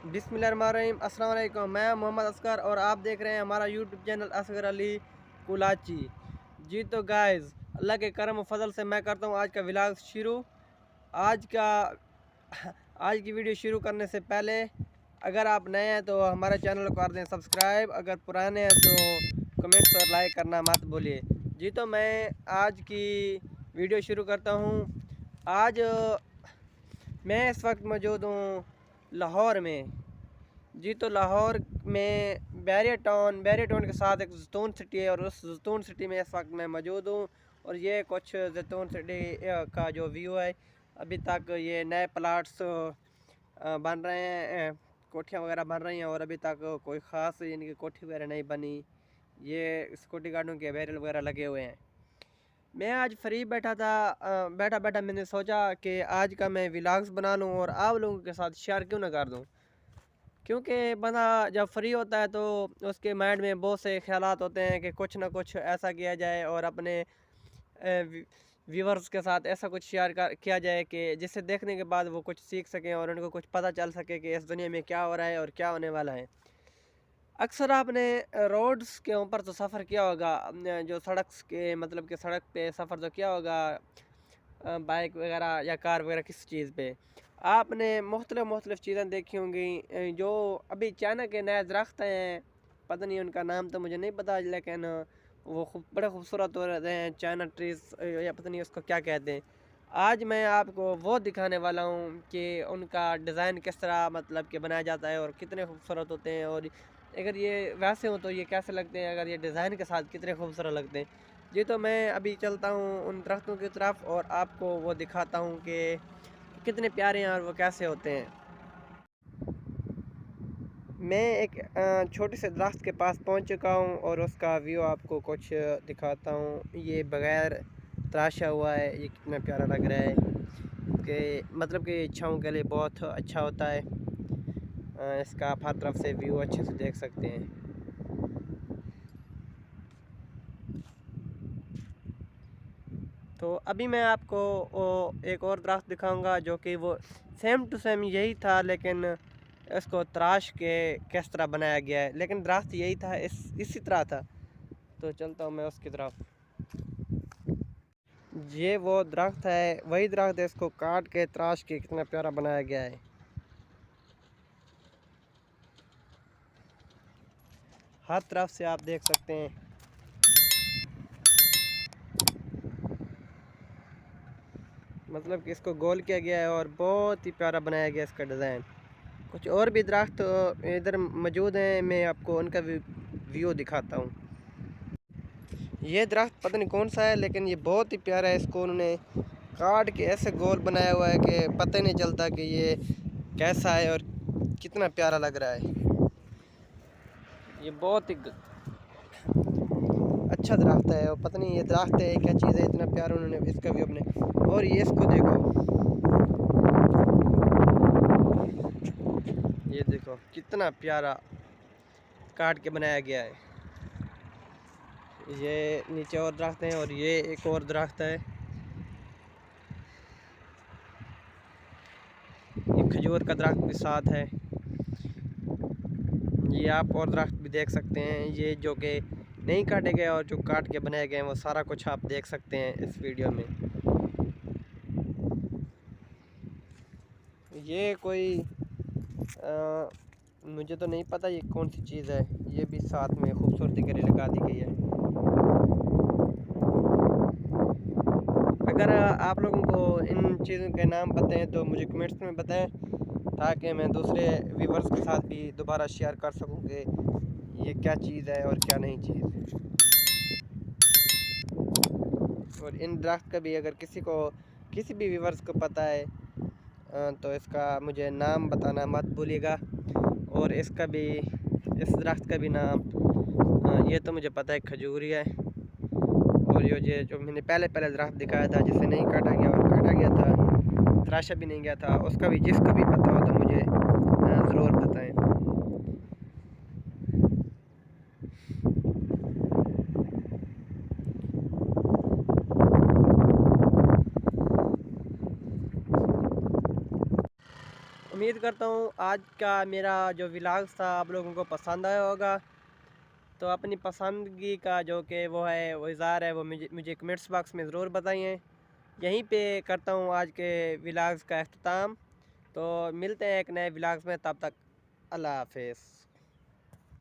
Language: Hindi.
बिस्मिल्लाहिर्रहमानिर्रहीम। अस्सलाम वालेकुम। मैं मोहम्मद असगर और आप देख रहे हैं हमारा यूट्यूब चैनल असगर अली कुलाची। जी तो गाइस, अल्लाह के करम और फजल से मैं करता हूँ आज का व्लॉग शुरू। आज का आज की वीडियो शुरू करने से पहले अगर आप नए हैं तो हमारे चैनल को कर दें सब्सक्राइब, अगर पुराने हैं तो कमेंट्स और लाइक करना मत भूलिए। जी तो मैं आज की वीडियो शुरू करता हूँ। आज मैं इस वक्त मौजूद हूँ लाहौर में। जी तो लाहौर में बैरिया टाउन के साथ एक जैतून सिटी है और उस जैतून सिटी में इस वक्त मैं मौजूद हूँ। और ये कुछ जैतून सिटी का जो व्यू है, अभी तक ये नए प्लाट्स बन रहे हैं, कोठियाँ वगैरह बन रही हैं और अभी तक कोई ख़ास इनकी कोठी वगैरह नहीं बनी। ये सिक्योरिटी गार्डों के बैरियर वगैरह लगे हुए हैं। मैं आज फ्री बैठा था, बैठा बैठा मैंने सोचा कि आज का मैं व्लॉग्स बना लूँ और आप लोगों के साथ शेयर क्यों ना कर दूँ। क्योंकि बंदा जब फ्री होता है तो उसके माइंड में बहुत से ख्यालात होते हैं कि कुछ ना कुछ ऐसा किया जाए और अपने व्यूवर्स के साथ ऐसा कुछ शेयर किया जाए कि जिससे देखने के बाद वो कुछ सीख सकें और उनको कुछ पता चल सके कि इस दुनिया में क्या हो रहा है और क्या होने वाला है। अक्सर आपने रोड्स के ऊपर तो सफ़र किया होगा, जो सड़क के मतलब कि सड़क पे सफ़र तो किया होगा, बाइक वगैरह या कार वगैरह किस चीज़ पे आपने मुख्तलिफ़ चीज़ें देखी होंगी। जो अभी चाइना के नए दरख्त हैं, पता नहीं उनका नाम तो मुझे नहीं पता, लेकिन वो बड़े खूबसूरत हो रहे हैं, चाइना ट्रीज या पता नहीं उसको क्या कहते हैं। आज मैं आपको वो दिखाने वाला हूँ कि उनका डिज़ाइन किस तरह मतलब कि बनाया जाता है और कितने खूबसूरत होते हैं, और अगर ये वैसे हो तो ये कैसे लगते हैं, अगर ये डिज़ाइन के साथ कितने खूबसूरत लगते हैं। जी तो मैं अभी चलता हूँ उन दरख्तों की तरफ और आपको वो दिखाता हूँ कि कितने प्यारे हैं और वो कैसे होते हैं। मैं एक छोटे से दरख्त के पास पहुँच चुका हूँ और उसका व्यू आपको कुछ दिखाता हूँ। ये बग़ैर तराशा हुआ है, ये कितना प्यारा लग रहा है कि मतलब कि इच्छाओं के लिए बहुत अच्छा होता है। इसका आप हर तरफ से व्यू अच्छे से देख सकते हैं। तो अभी मैं आपको एक और दरख्त दिखाऊंगा जो कि वो सेम टू सेम यही था, लेकिन इसको तराश के किस तरह बनाया गया है, लेकिन दरख्त यही था, इसी तरह था। तो चलता हूँ मैं उसकी तरफ। ये वो दरख्त है, वही दरख्त है, इसको काट के तराश के कितना प्यारा बनाया गया है। हर तरफ से आप देख सकते हैं। मतलब कि इसको गोल किया गया है और बहुत ही प्यारा बनाया गया इसका डिज़ाइन। कुछ और भी दरख्त इधर मौजूद हैं, मैं आपको उनका व्यू दिखाता हूँ। ये दरख्त पता नहीं कौन सा है, लेकिन ये बहुत ही प्यारा है। इसको उन्होंने काट के ऐसे गोल बनाया हुआ है कि पता ही नहीं चलता कि ये कैसा है और कितना प्यारा लग रहा है। ये बहुत ही अच्छा दरख्त है और पता नहीं ये दरख्त है क्या चीज़ है, इतना प्यारा उन्होंने इसका व्यू अपने। और ये इसको देखो, ये देखो कितना प्यारा काट के बनाया गया है। ये नीचे और दरख्त हैं और ये एक और दरख्त है, ये खजूर का दरख्त भी साथ है। ये आप और दरख्त भी देख सकते हैं, ये जो कि नहीं काटे गए और जो काट के बनाए गए हैं वो सारा कुछ आप देख सकते हैं इस वीडियो में। ये कोई मुझे तो नहीं पता ये कौन सी चीज़ है, ये भी साथ में खूबसूरती के लिए लगा दी गई है। अगर आप लोगों को इन चीज़ों के नाम पता हैं तो मुझे कमेंट्स में बताएं, ताकि मैं दूसरे व्यूवर्स के साथ भी दोबारा शेयर कर सकूं कि ये क्या चीज़ है और क्या नहीं चीज़। और इन दरख्त का भी अगर किसी भी व्यूवर्स को पता है तो इसका मुझे नाम बताना मत भूलिएगा। और इसका भी, इस दरख्त का भी नाम ये तो मुझे पता है, खजूरी है। और ये जो मैंने पहले दरख्त दिखाया था जिसे नहीं काटा गया और काटा गया था, तराशा भी नहीं गया था, उसका भी जिसका भी पता हो तो मुझे ज़रूर बताएं। उम्मीद उम्मीद करता हूँ आज का मेरा जो व्लॉग्स था आप लोगों को पसंद आया होगा। तो अपनी पसंदगी का जो कि वो है वो इज़हार है वो मुझे कमेंट्स बॉक्स में ज़रूर बताइए। यहीं पे करता हूँ आज के व्लॉग्स का अख्ताम। तो मिलते हैं एक नए व्लॉग्स में, तब तक अल्लाह हाफिज़।